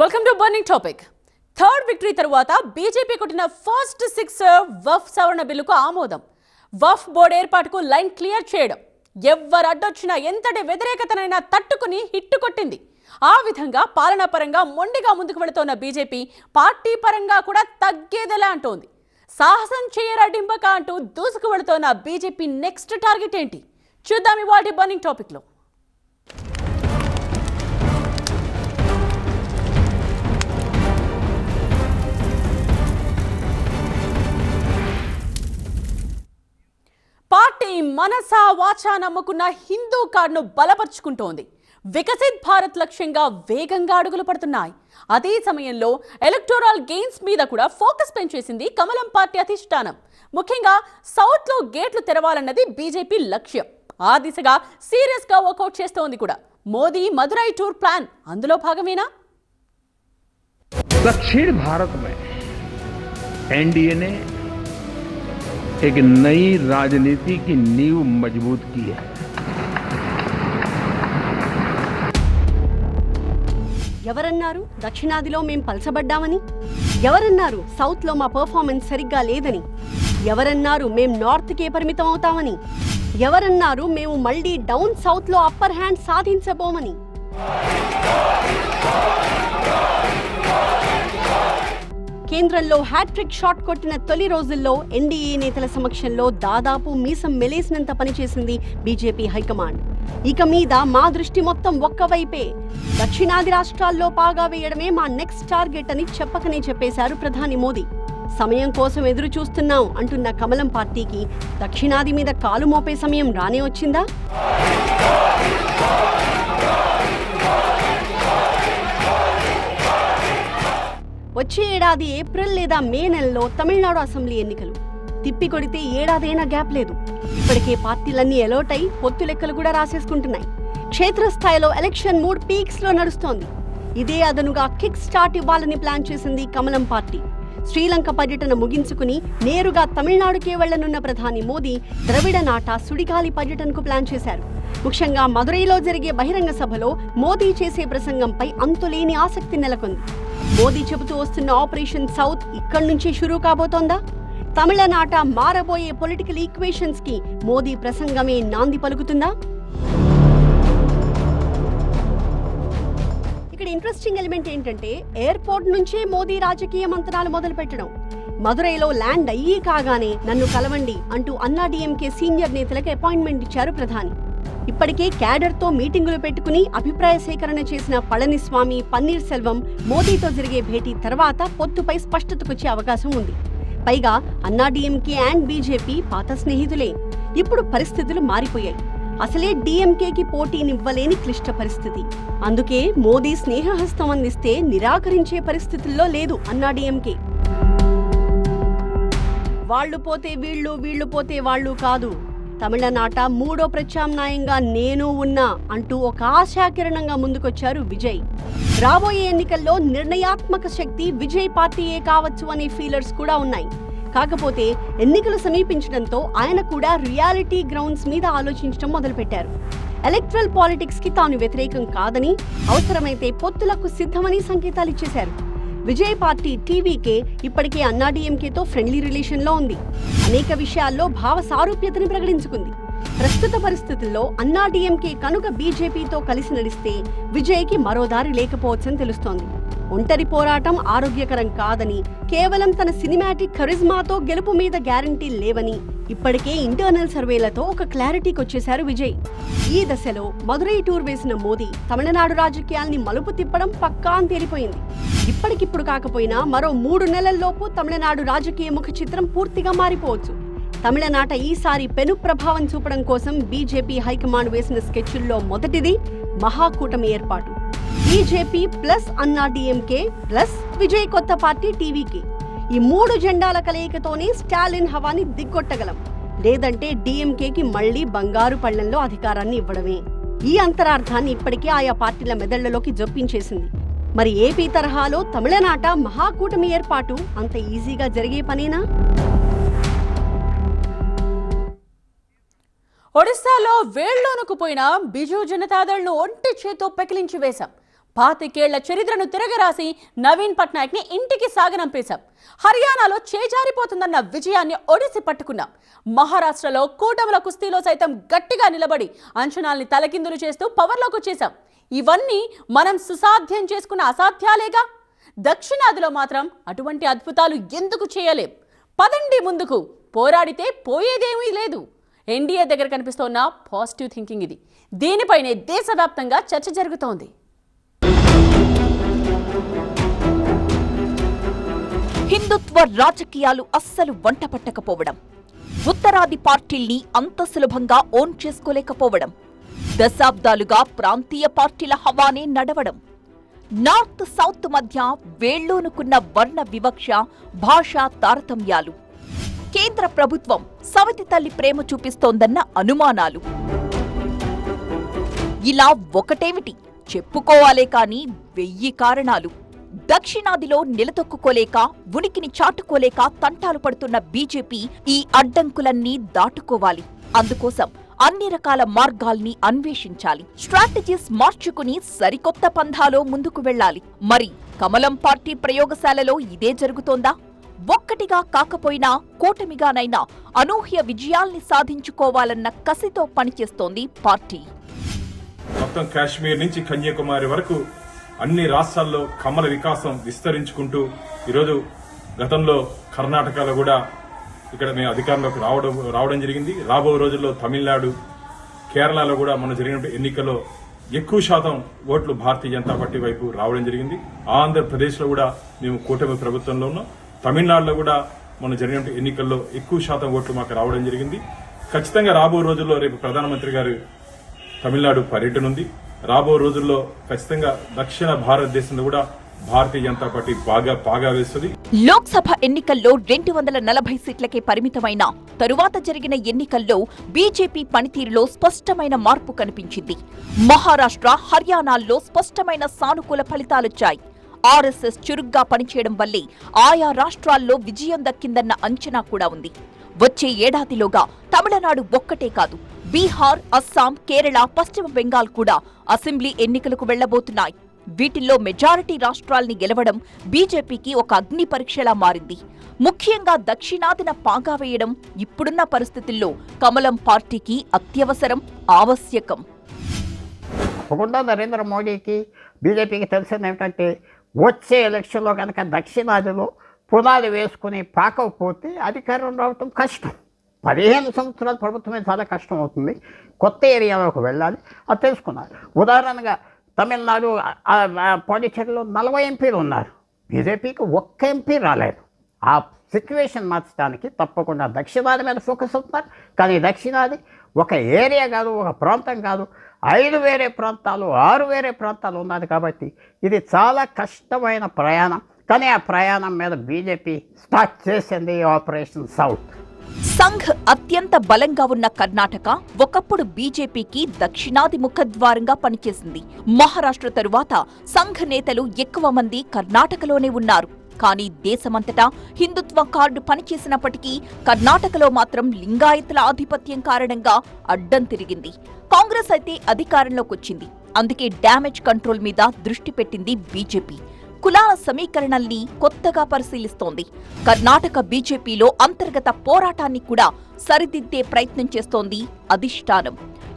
Welcome to burning topic. Third victory తరువాత BJP కొట్టిన first sixer Waqf సవరణ బిల్లుకు ఆమోదం. వఫ్ బోర్డు ఏర్పాటుకు లైన్ క్లియర్ చేయడం, ఎవ్వరు అడ్డొచ్చినా ఎంతటి వ్యతిరేకతనైనా తట్టుకుని హిట్టు కొట్టింది. ఆ విధంగా పాలనా పరంగా మొండిగా ముందుకు వెళుతోన్న బీజేపీ పార్టీ పరంగా కూడా తగ్గేదెలా అంటోంది. సాహసం చేయరా డింబక అంటూ దూసుకు వెళుతోన్న బీజేపీ నెక్స్ట్ టార్గెట్ ఏంటి చూద్దాం ఇవాల్టి బర్నింగ్ టాపిక్ లో. పార్టీ మనసా వాచా నమ్ముకున్న హిందూ కార్డును బలపరుచుకుంటోంది. వికసిత్ భారత్ లక్ష్యంగా వేగంగా అడుగులు పడుతున్నాయి. అదే సమయంలో ఎలక్టోరల్ గెయిన్స్ మీద కూడా ఫోకస్ పెంచేసింది కమలం పార్టీ అధిష్టానం. ముఖ్యంగా సౌత్ లో గేట్లు తెరవాలన్నది బీజేపీ లక్ష్యం. ఆ దిశగా సీరియస్ గా వర్కౌట్ చేస్తోంది కూడా. మోదీ మదురై టూర్ ప్లాన్ అందులో భాగమేనా? दक्षिण भारत में एनडीए ने एक नई राजनीति की नींव मजबूत की है. ఎవరన్నారు దక్షిణాదిలో మేం పల్చబడ్డామని? ఎవరన్నారు సౌత్ లో మా పర్ఫార్మెన్స్ సరిగ్గా లేదని? ఎవరన్నారు మేం నార్త్ కే పరిమితం అవుతామని? ఎవరన్నారు మేము మళ్ళీ డౌన్ సౌత్ లో అప్పర్ హ్యాండ్ సాధించబోమని? కేంద్రంలో హ్యాట్రిక్ షాట్ కొట్టిన తొలి రోజుల్లో ఎన్డీఏ నేతల సమక్షంలో దాదాపు మీసం మెలేసినంత పనిచేసింది బీజేపీ హైకమాండ్. ఇక మీద మా దృష్టి మొత్తం ఒక్కవైపే, దక్షిణాది రాష్ట్రాల్లో పాగా వేయడమే మా నెక్స్ట్ టార్గెట్ అని చెప్పకనే చెప్పేశారు ప్రధాని మోదీ. సమయం కోసం ఎదురు చూస్తున్నాం అంటున్న కమలం పార్టీకి దక్షిణాది మీద కాలు మోపే సమయం రానే వచ్చిందా? వచ్చే ఏడాది ఏప్రిల్ లేదా మే నెలలో తమిళనాడు అసెంబ్లీ ఎన్నికలు. తిప్పి కొడితే ఏడాదైనా గ్యాప్ లేదు. ఇప్పటికే పార్టీలన్నీ అలర్ట్ అయి పొత్తు లెక్కలు కూడా రాసేసుకుంటున్నాయి. క్షేత్రస్థాయిలో ఎలక్షన్ మూడ్ పీక్స్ లో నడుస్తోంది. ఇదే అదనుగా కిక్ స్టార్ట్ ఇవ్వాలని ప్లాన్ చేసింది కమలం పార్టీ. శ్రీలంక పర్యటన ముగించుకుని నేరుగా తమిళనాడుకే వెళ్లనున్న ప్రధాని మోదీ ద్రవిడ నాట సుడిగాలి పర్యటనకు ప్లాన్ చేశారు. ముఖ్యంగా మదురైలో జరిగే బహిరంగ సభలో మోదీ చేసే ప్రసంగంపై అంతులేని ఆసక్తి నెలకొంది. మోదీ చెబుతూ వస్తున్న ఆపరేషన్ సౌత్ ఇక్కడి నుంచే షురూ కాబోతోందా? తమిళనాట మారబోయే పొలిటికల్ ఈక్వేషన్స్ కి మోదీ ప్రసంగమే నాంది పలుకుతుందా? ఇక్కడ ఇంట్రెస్టింగ్ ఎలిమెంట్ ఏంటంటే ఎయిర్పోర్ట్ నుంచే మోదీ రాజకీయ మంత్రాలు మొదలు పెట్టడం. మదురైలో ల్యాండ్ అయ్యి కాగానే నన్ను కలవండి అంటూ అన్నా డీఎంకే సీనియర్ నేతలకు అపాయింట్మెంట్ ఇచ్చారు ప్రధాని. ఇప్పటికే క్యాడర్ తో మీటింగులు పెట్టుకుని అభిప్రాయ సేకరణ చేసిన పళనిస్వామి, పన్నీర్ సెల్వం మోదీతో జరిగే భేటీ తర్వాత పొత్తుపై స్పష్టతకొచ్చే అవకాశం ఉంది. పైగా అన్నా డీఎంకే అండ్ బీజేపీ పాత స్నేహితులే. ఇప్పుడు పరిస్థితులు మారిపోయాయి. అసలే డీఎంకేకి పోటీనివ్వలేని క్లిష్ట పరిస్థితి. అందుకే మోదీ స్నేహహస్తం అందిస్తే నిరాకరించే పరిస్థితుల్లో లేదు అన్నా డీఎంకే. వాళ్లు పోతే వీళ్లు, వీళ్లు పోతే వాళ్లు కాదు, తమిళనాట మూడో ప్రత్యామ్నాయంగా నేను ఉన్నా అంటూ ఒక ఆశాకిరణంగా ముందుకొచ్చారు విజయ్. రాబోయే ఎన్నికల్లో నిర్ణయాత్మక శక్తి విజయ్ పార్టీయే కావచ్చు అనే ఫీలర్స్ కూడా ఉన్నాయి. కాకపోతే ఎన్నికలు సమీపించడంతో ఆయన కూడా రియాలిటీ గ్రౌండ్స్ మీద ఆలోచించడం మొదలుపెట్టారు. ఎలక్ట్రల్ పాలిటిక్స్ కి తాను వ్యతిరేకం కాదని, అవసరమైతే పొత్తులకు సిద్ధమని సంకేతాలు ఇచ్చేశారు. విజయ్ పార్టీ టీవీకే ఇప్పటికే అన్నా డీఎంకేతో ఫ్రెండ్లీ రిలేషన్ లో ఉంది. అనేక విషయాల్లో భావ సారూప్యతని ప్రకటించుకుంది. ప్రస్తుత పరిస్థితుల్లో అన్నా డీఎంకే కనుక బీజేపీతో కలిసి నడిస్తే విజయ్కి మరో దారి లేకపోవచ్చని తెలుస్తోంది. ఒంటరి పోరాటం ఆరోగ్యకరం కాదని, కేవలం తన సినిమాటిక్ కరిజ్మాతో గెలుపు మీద గ్యారంటీ లేవని ఇప్పటికే ఇంటర్నల్ సర్వేలతో ఒక క్లారిటీకి వచ్చేశారు విజయ్. ఈ దశలో మదురై టూర్ వేసిన మోదీ తమిళనాడు రాజకీయాల్ని మలుపు తిప్పడం పక్కా అని తేలిపోయింది. ఇప్పటికిప్పుడు కాకపోయినా మరో 3 నెలల్లోపు తమిళనాడు రాజకీయ ముఖ చిత్రం పూర్తిగా మారిపోవచ్చు. తమిళనాట ఈసారి పెను ప్రభావం చూపడం కోసం బీజేపీ హైకమాండ్ వేసిన స్కెచ్ల్లో మొదటిది మహాకూటమి ఏర్పాటు. బీజేపీ ప్లస్ అన్నా డీఎంకే ప్లస్ విజయ్ కొత్త పార్టీ టీవీకి. ఈ 3 జెండాల కలయికతోనే స్టాలిన్ హవాని దిగ్గొట్టగలం. లేదంటే డీఎంకేకి మళ్లీ బంగారు పళ్లెంలో అధికారాన్ని ఇవ్వడమే. ఈ అంతరార్థాన్ని ఇప్పటికే ఆయా పార్టీల మెదళ్లలోకి జొప్పించేసింది. మరి ఏపీ తరహాలో తమిళనాట మహాకూటమి ఏర్పాటు అంత ఈజీగా జరిగే పనేనా? ఒడిశాలో వేళ్లోనుకుపోయిన బిజు జనతాదళ్ను ఒంటి చేతో పెకిలించి వేశాం. పాతికేళ్ల చరిత్రను తిరగరాసి నవీన్ పట్నాయక్ని ఇంటికి సాగనంపేశాం. హర్యానాలో చేజారిపోతుందన్న విజయాన్ని ఒడిసి పట్టుకున్నాం. మహారాష్ట్రలో కూటముల కుస్తీలో సైతం గట్టిగా నిలబడి అంచనాల్ని తలకిందులు చేస్తూ పవర్లోకి వచ్చేశాం. ఇవన్నీ మనం సుసాధ్యం చేసుకున్న అసాధ్యాలేగా. దక్షిణాదిలో మాత్రం అటువంటి అద్భుతాలు ఎందుకు చేయలేం? పదండి ముందుకు, పోరాడితే పోయేదేమీ లేదు. ఎన్డీఏ దగ్గర కనిపిస్తోన్న పాజిటివ్ థింకింగ్ ఇది. దీనిపైనే దేశవ్యాప్తంగా చర్చ జరుగుతోంది. హిందుత్వ రాజకీయాలు అస్సలు వంట పట్టకపోవడం, ఉత్తరాది పార్టీల్ని అంత సులభంగా ఓన్ చేసుకోలేకపోవడం, దశాబ్దాలుగా ప్రాంతీయ పార్టీల హవానే నడవడం, నార్త్ సౌత్ మధ్య వేళ్లూనుకున్న వర్ణ వివక్ష, భాషా తారతమ్యాలు, కేంద్ర ప్రభుత్వం సవతి తల్లి ప్రేమ చూపిస్తోందన్న అనుమానాలు. ఇలా ఒకటేమిటి, చెప్పుకోవాలే కాని 1000 కారణాలు. దక్షిణాదిలో నిలదొక్కుకోలేక, ఉనికిని చాటుకోలేక తంటాలు పడుతున్న బీజేపీ ఈ అడ్డంకులన్నీ దాటుకోవాలి. అందుకోసం అన్ని రకాల మార్గాల్ని అన్వేషించాలి. స్ట్రాటజీస్ మార్చుకుని సరికొత్త పంథాలో ముందుకు వెళ్లాలి. మరి కమలం పార్టీ ప్రయోగశాలలో ఇదే జరుగుతోందా? ఒక్కటిగా కాకపోయినా కూటమిగానైనా అనూహ్య విజయాల్ని సాధించుకోవాలన్న కసితో పనిచేస్తోంది పార్టీ. మొత్తం కాశ్మీర్ నుంచి కన్యాకుమారి వరకు అన్ని రాష్ట్రాల్లో కమల వికాసం విస్తరించుకుంటూ ఈరోజు గతంలో కర్ణాటకలో కూడా ఇక్కడ మేము అధికారంలోకి రావడం జరిగింది. రాబో రోజుల్లో తమిళనాడు, కేరళలో కూడా మన జరిగిన ఎన్నికల్లో ఎక్కువ శాతం ఓట్లు భారతీయ జనతా పార్టీ వైపు రావడం జరిగింది. ఆంధ్రప్రదేశ్ లో కూడా మేము కూటమి ప్రభుత్వంలో ఉన్నాం. తమిళనాడులో కూడా మన జరిగిన ఎన్నికల్లో ఎక్కువ శాతం ఓట్లు మాకు రావడం జరిగింది. ఖచ్చితంగా రాబో రోజుల్లో రేపు ప్రధానమంత్రి గారు తమిళనాడు పర్యటన ఉంది. రాబో రోజుల్లో ఖచ్చితంగా దక్షిణ భారతదేశంలో కూడా భారతీయ జనతా పార్టీ బాగా వేస్తుంది. లోక్సభ ఎన్నికల్లో 240 సీట్లకే పరిమితమైన తరువాత జరిగిన ఎన్నికల్లో బీజేపీ పనితీరులో స్పష్టమైన మార్పు కనిపించింది. మహారాష్ట్ర, హర్యానాల్లో స్పష్టమైన సానుకూల ఫలితాలొచ్చాయి. ఆర్ఎస్ఎస్ చురుగ్గా పనిచేయడం వల్లే ఆయా రాష్ట్రాల్లో విజయం దక్కిందన్న అంచనా కూడా ఉంది. వచ్చే ఏడాదిలోగా తమిళనాడు ఒక్కటే కాదు, బీహార్, అస్సాం, కేరళ, పశ్చిమ బెంగాల్ కూడా అసెంబ్లీ ఎన్నికలకు వెళ్లబోతున్నాయి. వీటిల్లో మెజారిటీ రాష్ట్రాల్ని గెలవడం బీజేపీకి ఒక అగ్ని పరీక్షలా మారింది. ముఖ్యంగా దక్షిణాదిన పాగా వేయడం ఇప్పుడున్న పరిస్థితుల్లో కమలం పార్టీకి అత్యవసరం, ఆవశ్యకం. తప్పకుండా నరేంద్ర మోడీకి, బీజేపీకి తెలిసింది ఏమిటంటే వచ్చే ఎలక్షన్లో కనుక దక్షిణాదిలో పునాది వేసుకుని పాకకపోతే అధికారం రావటం కష్టం. 15 సంవత్సరాల ప్రభుత్వమే చాలా కష్టం అవుతుంది. కొత్త ఏరియాలోకి వెళ్ళాలి, అది తెలుసుకున్నారు. ఉదాహరణగా తమిళనాడు పాండిచేరిలో 40 ఎంపీలు ఉన్నారు. బీజేపీకి ఒక్క ఎంపీ రాలేదు. ఆ సిచ్యువేషన్ మార్చడానికి తప్పకుండా దక్షిణాది మీద ఫోకస్ అవుతున్నారు. కానీ దక్షిణాది ఒక ఏరియా కాదు, ఒక ప్రాంతం కాదు, 5 వేరే ప్రాంతాలు, 6 వేరే ప్రాంతాలు ఉన్నది. కాబట్టి ఇది చాలా కష్టమైన ప్రయాణం. కానీ ఆ ప్రయాణం మీద బీజేపీ స్టార్ట్ చేసింది ఆపరేషన్ సౌత్. సంఘ్ అత్యంత బలంగా ఉన్న కర్ణాటక ఒకప్పుడు బీజేపీకి దక్షిణాది ముఖద్వారంగా పనిచేసింది. మహారాష్ట్ర తరువాత సంఘ్ నేతలు ఎక్కువ మంది కర్ణాటకలోనే ఉన్నారు. కానీ దేశమంతటా హిందుత్వ కార్డు పనిచేసినప్పటికీ కర్ణాటకలో మాత్రం లింగాయతుల ఆధిపత్యం కారణంగా అడ్డం తిరిగింది. కాంగ్రెస్ అయితే అధికారంలోకి వచ్చింది. అందుకే డ్యామేజ్ కంట్రోల్ మీద దృష్టి పెట్టింది బీజేపీ. కులాల సమీకరణల్ని కొత్తగా పరిశీలిస్తోంది. కర్ణాటక బీజేపీలో అంతర్గత పోరాటాన్ని కూడా సరిదిద్దే ప్రయత్నం చేస్తోంది అధిష్టానం.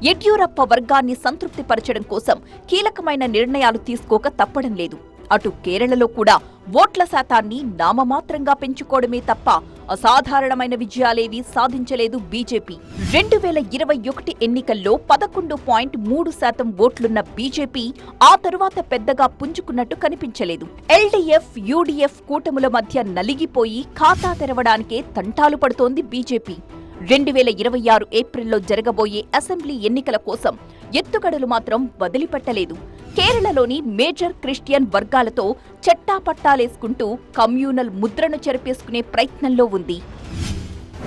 యడ్యూరప్ప వర్గాన్ని సంతృప్తిపరచడం కోసం కీలకమైన నిర్ణయాలు తీసుకోక తప్పడం లేదు. అటు కేరళలో కూడా ఓట్ల శాతాన్ని నామమాత్రంగా పెంచుకోవడమే తప్ప అసాధారణమైన విజయాలేవీ సాధించలేదు బీజేపీ. 2021 ఎన్నికల్లో 11.3% ఓట్లున్న బీజేపీ ఆ తరువాత పెద్దగా పుంజుకున్నట్టు కనిపించలేదు. ఎల్డీఎఫ్, యూడీఎఫ్ కూటముల మధ్య నలిగిపోయి ఖాతా తెరవడానికే తంటాలు పడుతోంది బీజేపీ. 2026 ఏప్రిల్లో జరగబోయే అసెంబ్లీ ఎన్నికల కోసం ఎత్తుగడలు మాత్రం వదిలిపెట్టలేదు. కేరళలోని మేజర్ క్రిస్టియన్ వర్గాలతో చెట్టాపట్టాలేసుకుంటూ కమ్యూనల్ ముద్రను చెరిపేసుకునే ప్రయత్నంలో ఉంది.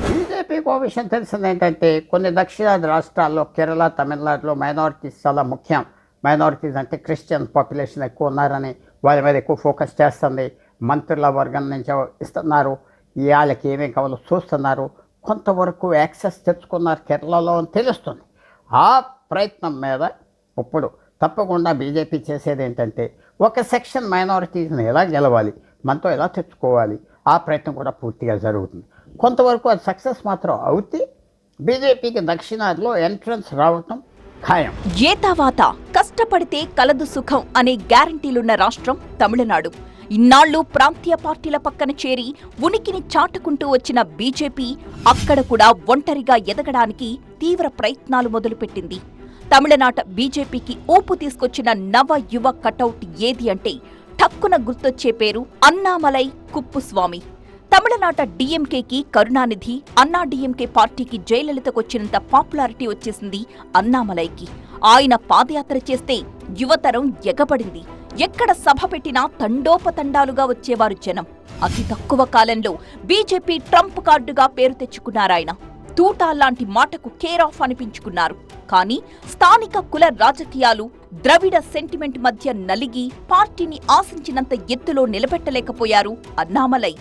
బీజేపీకి ఒక విషయం తెలిసింది ఏంటంటే కొన్ని దక్షిణాది రాష్ట్రాల్లో, కేరళ, తమిళనాడులో మైనారిటీస్ చాలా ముఖ్యం. మైనారిటీస్ అంటే క్రిస్టియన్ పాపులేషన్ ఎక్కువ ఉన్నారని వాళ్ళ మీద ఎక్కువ ఫోకస్ చేస్తుంది. మంత్రుల వర్గం నుంచి ఇస్తున్నారు, వాళ్ళకి ఏమేమి కావాలో చూస్తున్నారు. కొంతవరకు యాక్సెస్ తెచ్చుకున్నారు కేరళలో అని తెలుస్తుంది. ఆ ప్రయత్నం మీద ఇప్పుడు తప్పకుండా బీజేపీ చేసేది ఏంటంటే ఒక సెక్షన్ మైనారిటీస్ని ఎలా గెలవాలి, మనతో ఎలా తెచ్చుకోవాలి, ఆ ప్రయత్నం కూడా పూర్తిగా జరుగుతుంది. కొంతవరకు అది సక్సెస్ మాత్రం అవుతే బీజేపీకి దక్షిణాదిలో ఎంట్రన్స్ రావటం ఖాయం. ఏతావాత కష్టపడితే కలదు సుఖం అనే గ్యారంటీలున్న రాష్ట్రం తమిళనాడు. ఇన్నాళ్లు ప్రాంతీయ పార్టీల పక్కన చేరి ఉనికిని చాటుకుంటూ వచ్చిన బీజేపీ అక్కడ కూడా ఒంటరిగా ఎదగడానికి తీవ్ర ప్రయత్నాలు మొదలుపెట్టింది. తమిళనాట బీజేపీకి ఊపు తీసుకొచ్చిన నవ యువ కటౌట్ ఏది అంటే ఠక్కున గుర్తొచ్చే పేరు అన్నామలై కుప్పుస్వామి. తమిళనాట డీఎంకేకి కరుణానిధి, అన్నా డీఎంకే పార్టీకి జయలలితకొచ్చినంత పాపులారిటీ వచ్చేసింది అన్నామలైకి. ఆయన పాదయాత్ర చేస్తే యువతరం ఎగబడింది. ఎక్కడ సభ పెట్టినా తండోపతండాలుగా వచ్చేవారు జనం. అతి తక్కువ కాలంలో బీజేపీ ట్రంప్ కార్డుగా పేరు తెచ్చుకున్నారాయన. తూటా లాంటి మాటకు కేర్ ఆఫ్ అనిపించుకున్నారు. కానీ స్థానిక కుల రాజకీయాలు, ద్రవిడ సెంటిమెంట్ మధ్య నలిగి పార్టీని ఆశించినంత ఎత్తులో నిలబెట్టలేకపోయారు అన్నామలై.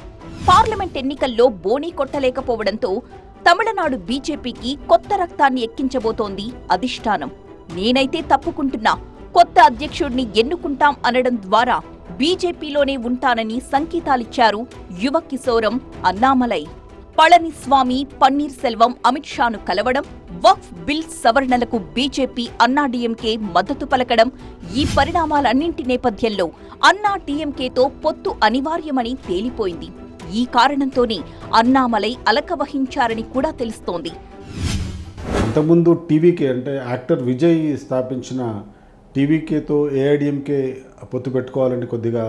పార్లమెంట్ ఎన్నికల్లో బోనీ కొట్టలేకపోవడంతో తమిళనాడు బీజేపీకి కొత్త రక్తాన్ని ఎక్కించబోతోంది అధిష్టానం. నేనైతే తప్పుకుంటున్నా, కొత్త అధ్యక్షుడిని ఎన్నుకుంటాం అనడం ద్వారా బీజేపీలోనే ఉంటానని సంకేతాలిచ్చారు యువ కిశోరం అన్నామలై. పళనిస్వామి, పన్నీర్ సెల్వం, అమిత్ షాను కలవడం, వక్ఫ్ బిల్ సవరణలకు బీజేపీ అన్నా డీఎంకే మద్దతు పలకడం, ఈ పరిణామాలన్నింటి నేపథ్యంలో అన్నా డీఎంకేతో పొత్తు అనివార్యమని తేలిపోయింది. ఈ కారణంతోనే అన్నామలై అలక వహించారని కూడా తెలుస్తోంది. ఇంతకుముందు టీవీకే అంటే యాక్టర్ విజయ్ స్థాపించిన టీవీకేతో ఏఐడిఎంకే పొత్తు పెట్టుకోవాలని కొద్దిగా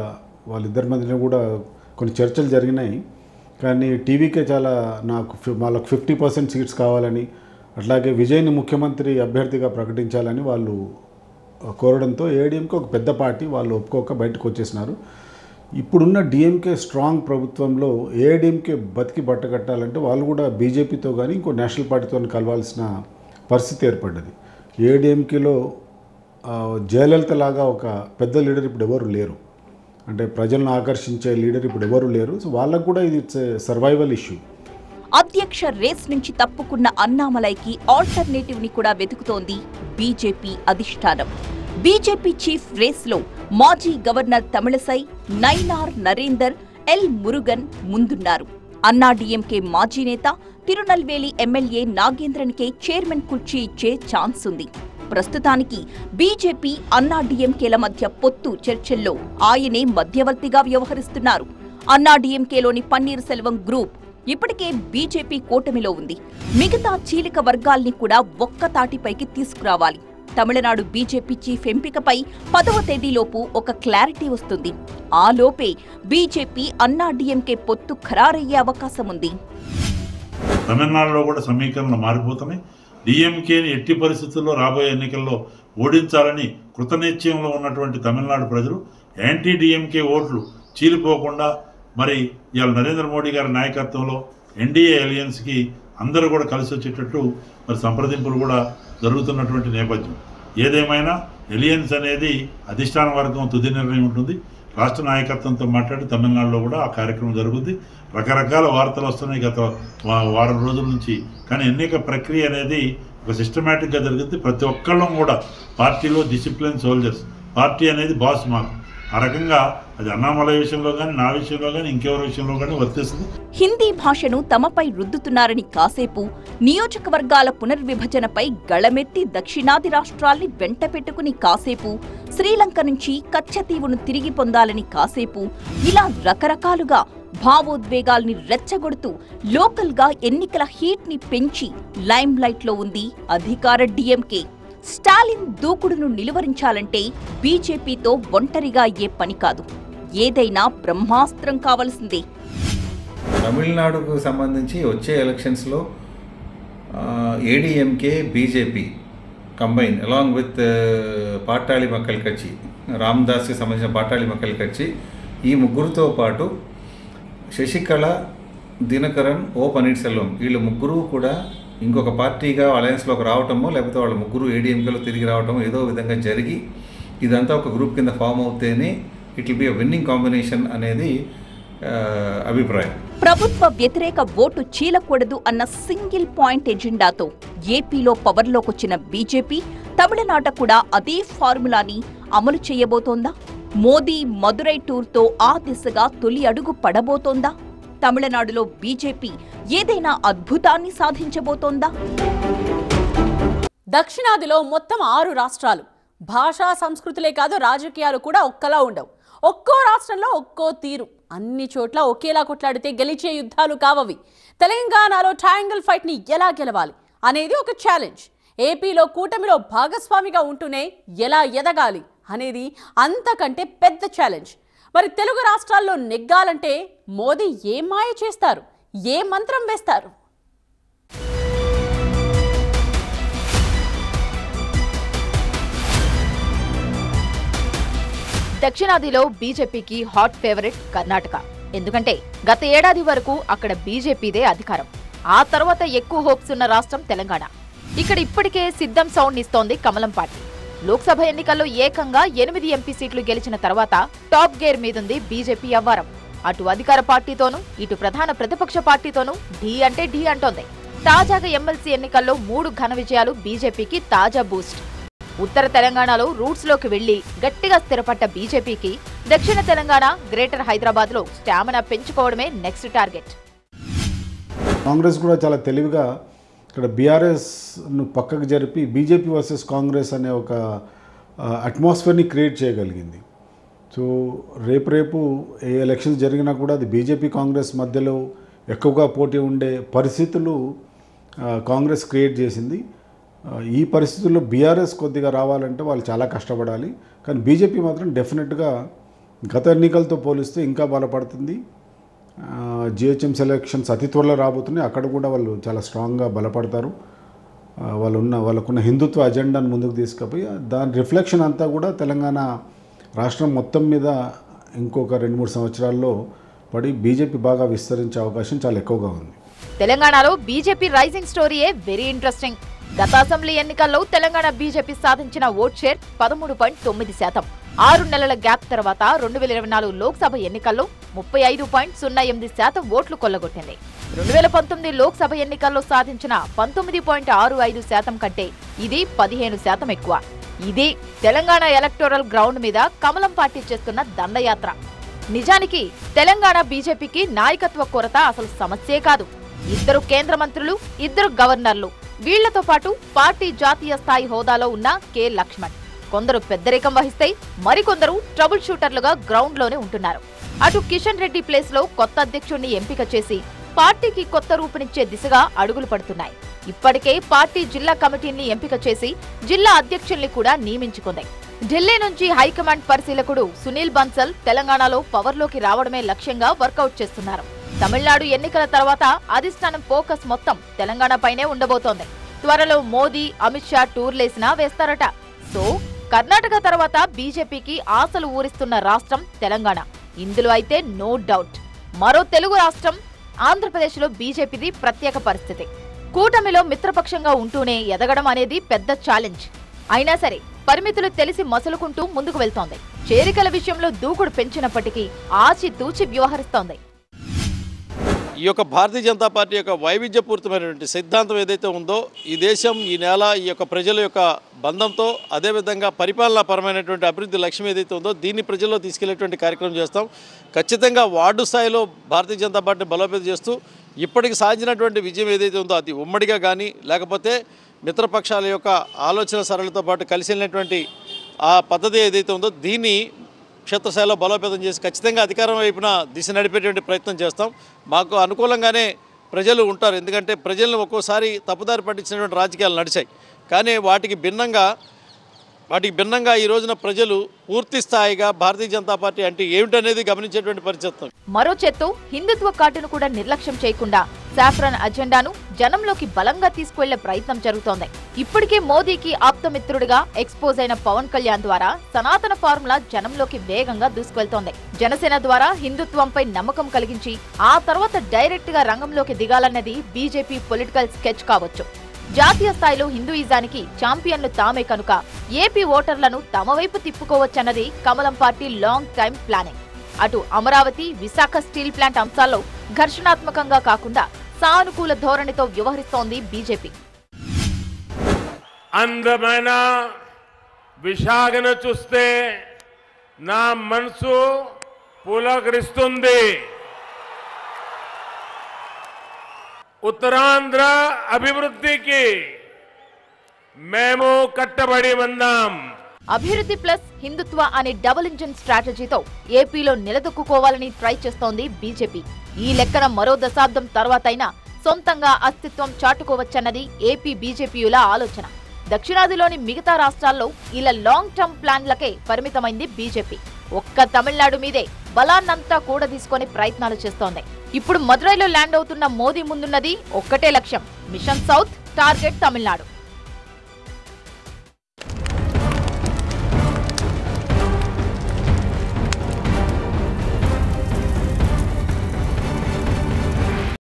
వాళ్ళిద్దరి మధ్యన కూడా కొన్ని చర్చలు జరిగినాయి. కానీ టీవీకే చాలా వాళ్ళకు 50% సీట్స్ కావాలని, అట్లాగే విజయ్ని ముఖ్యమంత్రి అభ్యర్థిగా ప్రకటించాలని వాళ్ళు కోరడంతో ఏఐడిఎంకే ఒక పెద్ద పార్టీ వాళ్ళు ఒప్పుకోక బయటకు వచ్చేసినారు. ఇప్పుడున్న డిఎంకే స్ట్రాంగ్ ప్రభుత్వంలో ఏఐడిఎంకే బతికి బట్టకట్టాలంటే వాళ్ళు కూడా బీజేపీతో కానీ ఇంకో నేషనల్ పార్టీతో కలవాల్సిన పరిస్థితి ఏర్పడ్డది. ఏఐడిఎంకేలో జయలలిత లాగా ఒక పెద్ద లీడర్ ఇప్పుడు ఎవరు లేరు, అంటే ప్రజలను ఆకర్షించే లీడర్ ఇప్పుడు ఎవరు లేరు. సో వాళ్ళకు కూడా ఇది సర్వైవల్ ఇష్యూ. అధ్యక్ష రేస్ నుంచి తప్పుకున్న అన్నామలైకి ఆల్టర్నేటివ్ ని కూడా వెతుకుతోంది బీజేపీ అధిష్టానం. బీజేపీ చీఫ్ రేస్లో మాజీ గవర్నర్ తమిళసై, నైనార్ నరేందర్, ఎల్ మురుగన్ ముందున్నారు. అన్నా డీఎంకే మాజీ నేత, తిరునల్వేలి ఎమ్మెల్యే నాగేంద్రన్కే చైర్మన్ కుర్చీ ఇచ్చే ఛాన్స్ ఉంది. ప్రస్తుతానికి బీజేపీ అన్నా డీఎంకేల మధ్య పొత్తు చర్చల్లో ఆయనే మధ్యవర్తిగా వ్యవహరిస్తున్నారు. అన్నా డీఎంకేలోని పన్నీర్ సెల్వం గ్రూప్ ఇప్పటికే బీజేపీ కూటమిలో ఉంది. మిగతా చీలిక వర్గాల్ని కూడా ఒక్క తాటిపైకి తీసుకురావాలి. తమిళనాడు బీజేపీ చీఫ్ ఎంపికపై 10వ తేదీలోపు ఒక క్లారిటీ వస్తుంది. ఆ లోపే బీజేపీ అన్నా డీఎంకే పొత్తు ఖరారయ్యే అవకాశం ఉంది. తమిళనాడులో కూడా సమీకరణలు మారిపోతున్నాయి. డిఎంకేని ఎట్టి పరిస్థితుల్లో రాబోయే ఎన్నికల్లో ఓడించాలని కృతనిశ్చయంలో ఉన్నటువంటి తమిళనాడు ప్రజలు యాంటీ డిఎంకే ఓట్లు చీలిపోకుండా మరి ఇవాళ నరేంద్ర మోడీ గారి నాయకత్వంలో ఎన్డీఏ అలయన్స్కి అందరూ కూడా కలిసి వచ్చేటట్టు మరి సంప్రదింపులు కూడా జరుగుతున్నటువంటి నేపథ్యం. ఏదేమైనా ఎలియన్స్ అనేది అధిష్టాన వర్గం తుది నిర్ణయం ఉంటుంది. రాష్ట్ర నాయకత్వంతో మాట్లాడి తమిళనాడులో కూడా ఆ కార్యక్రమం జరుగుతుంది. రకరకాల వార్తలు వస్తున్నాయి గత వారం రోజుల నుంచి. కానీ ఎన్నిక ప్రక్రియ అనేది ఒక సిస్టమేటిక్గా జరుగుతుంది. ప్రతి ఒక్కళ్ళం కూడా పార్టీలో డిసిప్లిన్ సోల్జర్స్, పార్టీ అనేది బాస్ మాకు. ఆ రకంగా అది అన్నామలై విషయంలో కానీ, నా విషయంలో కానీ, ఇంకెవరి విషయంలో కానీ వర్తిస్తుంది. హిందీ భాషను తమపై రుద్దుతున్నారని కాసేపు, నియోజకవర్గాల పునర్విభజనపై గళమెత్తి దక్షిణాది రాష్ట్రాల్ని వెంట పెట్టుకుని కాసేపు, శ్రీలంక నుంచి కచ్చతీవును తిరిగి పొందాలని కాసేపు, ఇలా రకరకాలుగా భావోద్వేగాల్ని రెచ్చగొడుతూ లోకల్గా ఎన్నికల హీట్ని పెంచి లైమ్ లైట్లో ఉంది అధికార డిఎంకే. స్టాలిన్ దూకుడును నిలువరించాలంటే బీజేపీతో ఒంటరిగా అయ్యే పని కాదు, ఏదైనా బ్రహ్మాస్త్రం కావాల్సిందే. తమిళనాడుకు సంబంధించి వచ్చే ఎలక్షన్స్లో ADMK, BJP combine along with Pattali Makkal Katchi, రామ్దాస్కి సంబంధించిన పాటాళి మక్కల్ కచ్చి, ఈ ముగ్గురుతో పాటు శశికళ, దినకరన్, ఓ పన్నీర్ సెల్వం, వీళ్ళు ముగ్గురు కూడా ఇంకొక పార్టీగా అలయన్స్లోకి రావటమో లేకపోతే వాళ్ళ ముగ్గురు ఏడీఎంకేలో తిరిగి రావటమో ఏదో విధంగా జరిగి ఇదంతా ఒక గ్రూప్ కింద ఫామ్ అవుతేనే it will be a winning combination అనేది అభిప్రాయం. ప్రభుత్వ వ్యతిరేక ఓటు చీలకూడదు అన్న సింగిల్ పాయింట్ ఎజెండాతో ఏపీలో పవర్లోకొచ్చిన బీజేపీ తమిళనాట కూడా అదే ఫార్ములాని అమలు చేయబోతోందా? మోదీ మదురై టూర్తో ఆ దిశగా తొలి అడుగు పడబోతోందా? తమిళనాడులో బీజేపీ ఏదైనా అద్భుతాన్ని సాధించబోతోందా? దక్షిణాదిలో మొత్తం 6 రాష్ట్రాలు. భాషా సంస్కృతులే కాదు, రాజకీయాలు కూడా ఒక్కలా ఉండవు. ఒక్కో రాష్ట్రంలో ఒక్కో తీరు. అన్ని చోట్ల ఒకేలా కొట్లాడితే గెలిచే యుద్ధాలు కావవి. తెలంగాణలో ట్రయాంగిల్ ఫైట్ని ఎలా గెలవాలి అనేది ఒక ఛాలెంజ్. ఏపీలో కూటమిలో భాగస్వామిగా ఉంటూనే ఎలా ఎదగాలి అనేది అంతకంటే పెద్ద ఛాలెంజ్. మరి తెలుగు రాష్ట్రాల్లో నెగ్గాలంటే మోదీ ఏం మాయ చేస్తారు, ఏ మంత్రం వేస్తారు? దక్షిణాదిలో బీజేపీకి హాట్ ఫేవరెట్ కర్ణాటక. ఎందుకంటే గత ఏడాది వరకు అక్కడ బీజేపీదే అధికారం. ఆ తర్వాత ఎక్కువ హోప్స్ ఉన్న రాష్ట్రం తెలంగాణ. ఇక్కడ ఇప్పటికే సిద్ధం సౌండ్ ఇస్తోంది కమలం పార్టీ. లోక్సభ ఎన్నికల్లో ఏకంగా 8 ఎంపీ సీట్లు గెలిచిన తర్వాత టాప్ గేర్ మీదుంది బీజేపీ అవ్వారం. అటు అధికార పార్టీతోనూ ఇటు ప్రధాన ప్రతిపక్ష పార్టీతోనూ ఢీ అంటే ఢీ అంటోంది. తాజాగా ఎమ్మెల్సీ ఎన్నికల్లో 3 ఘన విజయాలు బీజేపీకి తాజా బూస్ట్. ఉత్తర తెలంగాణలో రూట్స్ లోకి వెళ్లి గట్టిగా స్థిరపడ్డ బీజేపీకి దక్షిణ తెలంగాణ, గ్రేటర్ హైదరాబాద్ లో స్టామినా పెంచుకోవడమే నెక్స్ట్ టార్గెట్. కాంగ్రెస్ కూడా చాలా తెలివిగా ఇక్కడ బీఆర్ఎస్ను పక్కకు జరిపి బీజేపీ వర్సెస్ కాంగ్రెస్ అనే ఒక అట్మాస్ఫియర్ని క్రియేట్ చేయగలిగింది. సో రేపు ఏ ఎలక్షన్స్ జరిగినా కూడా అది బీజేపీ కాంగ్రెస్ మధ్యలో ఎక్కువగా పోటీ ఉండే పరిస్థితులు కాంగ్రెస్ క్రియేట్ చేసింది. ఈ పరిస్థితుల్లో బీఆర్ఎస్ కొద్దిగా రావాలంటే వాళ్ళు చాలా కష్టపడాలి. కానీ బీజేపీ మాత్రం డెఫినెట్గా గత ఎన్నికలతో పోలిస్తే ఇంకా బలపడుతుంది. జిహెచ్ఎం సెలక్షన్స్ అతి త్వరలో రాబోతున్నాయి. అక్కడ కూడా వాళ్ళు చాలా స్ట్రాంగ్గా బలపడతారు. వాళ్ళకున్న హిందుత్వ అజెండాను ముందుకు తీసుకుపోయి దాని రిఫ్లెక్షన్ అంతా కూడా తెలంగాణ రాష్ట్రం మొత్తం మీద ఇంకొక 2-3 సంవత్సరాల్లో పడి బీజేపీ బాగా విస్తరించే అవకాశం చాలా ఎక్కువగా ఉంది. తెలంగాణలో బీజేపీ రైజింగ్ స్టోరీయే వెరీ ఇంట్రెస్టింగ్. గత అసెంబ్లీ ఎన్నికల్లో తెలంగాణ బీజేపీ సాధించిన ఓట్ షేర్ 13.9%. 6 నెలల గ్యాప్ తర్వాత 2024 లోక్సభ ఎన్నికల్లో 35.08% ఓట్లు కొల్లగొట్టింది. 2019 లోక్సభ ఎన్నికల్లో సాధించిన 19.65% కంటే ఇది 15% ఎక్కువ. ఇది తెలంగాణ ఎలక్టోరల్ గ్రౌండ్ మీద కమలం పార్టీ చేస్తున్న దండయాత్ర. నిజానికి తెలంగాణ బీజేపీకి నాయకత్వ కొరత అసలు సమస్యే కాదు. 2 కేంద్ర మంత్రులు, 2 గవర్నర్లు, వీళ్లతో పాటు పార్టీ జాతీయ స్థాయి హోదాలో ఉన్న కె లక్ష్మణ్. కొందరు పెద్దరికం వహిస్తే మరికొందరు ట్రబుల్ షూటర్లుగా గ్రౌండ్ లోనే ఉంటున్నారు. అటు కిషన్ రెడ్డి ప్లేస్ లో కొత్త అధ్యక్షుడిని ఎంపిక చేసి పార్టీకి కొత్త రూపునిచ్చే దిశగా అడుగులు పడుతున్నాయి. ఇప్పటికే పార్టీ జిల్లా కమిటీని ఎంపిక చేసి జిల్లా అధ్యక్షుల్ని కూడా నియమించుకుంది. ఢిల్లీ నుంచి హైకమాండ్ పరిశీలకుడు సునీల్ బన్సల్ తెలంగాణలో పవర్లోకి రావడమే లక్ష్యంగా వర్కౌట్ చేస్తున్నారు. తమిళనాడు ఎన్నికల తర్వాత అధిష్టానం ఫోకస్ మొత్తం తెలంగాణ పైనే ఉండబోతోంది. త్వరలో మోదీ, అమిత్ షా టూర్లేసినా వేస్తారట. సో కర్ణాటక తర్వాత బీజేపీకి ఆశలు ఊరిస్తున్న రాష్ట్రం తెలంగాణ. ఇందులో అయితే నో డౌట్. మరో తెలుగు రాష్ట్రం ఆంధ్రప్రదేశ్లో బీజేపీది ప్రత్యేక పరిస్థితి. కూటమిలో మిత్రపక్షంగా ఉంటూనే ఎదగడం అనేది పెద్ద ఛాలెంజ్. అయినా సరే పరిమితులు తెలిసి మసులుకుంటూ ముందుకు వెళ్తోంది. చేరికల విషయంలో దూకుడు పెంచినప్పటికీ ఆచితూచి వ్యవహరిస్తోంది. ఈ యొక్క భారతీయ జనతా పార్టీ యొక్క వైవిధ్యపూరితమైనటువంటి సిద్ధాంతం ఏదైతే ఉందో, ఈ దేశం, ఈ నేల, ఈ యొక్క ప్రజల యొక్క బంధంతో, అదేవిధంగా పరిపాలనాపరమైనటువంటి అభివృద్ధి లక్ష్యం ఏదైతే ఉందో దీన్ని ప్రజల్లో తీసుకెళ్లేటువంటి కార్యక్రమం చేస్తాం. ఖచ్చితంగా వార్డు స్థాయిలో భారతీయ జనతా పార్టీని బలోపేతం చేస్తూ ఇప్పటికి సాధించినటువంటి విజయం ఏదైతే ఉందో అది ఉమ్మడిగా కానీ లేకపోతే మిత్రపక్షాల యొక్క ఆలోచన సరళితో పాటు కలిసి వెళ్ళినటువంటి ఆ పద్ధతి ఏదైతే ఉందో దీన్ని క్షేత్రస్థాయిలో బలోపేతం చేసి ఖచ్చితంగా అధికారం వైపున దిశ నడిపేటువంటి ప్రయత్నం చేస్తాం. మాకు అనుకూలంగానే ప్రజలు ఉంటారు. ఎందుకంటే ప్రజలను ఒక్కోసారి తప్పుదారి పట్టించినటువంటి రాజకీయాలు నడిచాయి. కానీ వాటికి భిన్నంగా ఈ రోజున ప్రజలు పూర్తి స్థాయిగా భారతీయ జనతా పార్టీ అంటే ఏమిటనేది గమనించేటువంటి పరిస్థితి. మరో చేత్తో హిందుత్వ కార్డును కూడా నిర్లక్ష్యం చేయకుండా సాఫ్రాన్ అజెండాను జనంలోకి బలంగా తీసుకువెళ్లే ప్రయత్నం జరుగుతోంది. ఇప్పటికే మోదీకి ఆప్తమిత్రుడిగా ఎక్స్పోజ్ అయిన పవన్ కళ్యాణ్ ద్వారా సనాతన ఫార్ములా జనంలోకి వేగంగా దూసుకువెళ్తోంది. జనసేన ద్వారా హిందుత్వంపై నమ్మకం కలిగించి ఆ తర్వాత డైరెక్ట్ గా రంగంలోకి దిగాలన్నది బీజేపీ పొలిటికల్ స్కెచ్ కావచ్చు. జాతీయ స్థాయిలో హిందూయిజానికి ఛాంపియన్లు తామే కనుక ఏపీ ఓటర్లను తమ వైపు తిప్పుకోవచ్చన్నది కమలం పార్టీ లాంగ్ టైం ప్లానింగ్. అటు అమరావతి, విశాఖ స్టీల్ ప్లాంట్ అంశాల్లో ఘర్షణాత్మకంగా కాకుండా సానుకూల ధోరణితో వ్యవహరిస్తోంది బీజేపీ. అందమైన విశాఖను చూస్తే నా మనసు పులకరిస్తుంది. ఉత్తరాంధ్ర అభివృద్ధికి మేము కట్టబడి ఉన్నాం. అభివృద్ధి ప్లస్ హిందుత్వ అనే డబుల్ ఇంజిన్ స్ట్రాటజీతో ఏపీలో నిలదొక్కుకోవాలని ట్రై చేస్తోంది బీజేపీ. ఈ లెక్కన మరో దశాబ్దం తర్వాతైనా సొంతంగా అస్తిత్వం చాటుకోవచ్చన్నది ఏపీ బీజేపీయుల ఆలోచన. దక్షిణాదిలోని మిగతా రాష్ట్రాల్లో ఇలా లాంగ్ టర్మ్ ప్లాన్లకే పరిమితమైంది బీజేపీ. ఒక్క తమిళనాడు మీదే బలాన్నంతా కూడా తీసుకొని ప్రయత్నాలు చేస్తోంది. ఇప్పుడు మదురైలో ల్యాండ్ అవుతున్న మోదీ ముందున్నది ఒక్కటే లక్ష్యం, మిషన్ సౌత్, టార్గెట్ తమిళనాడు.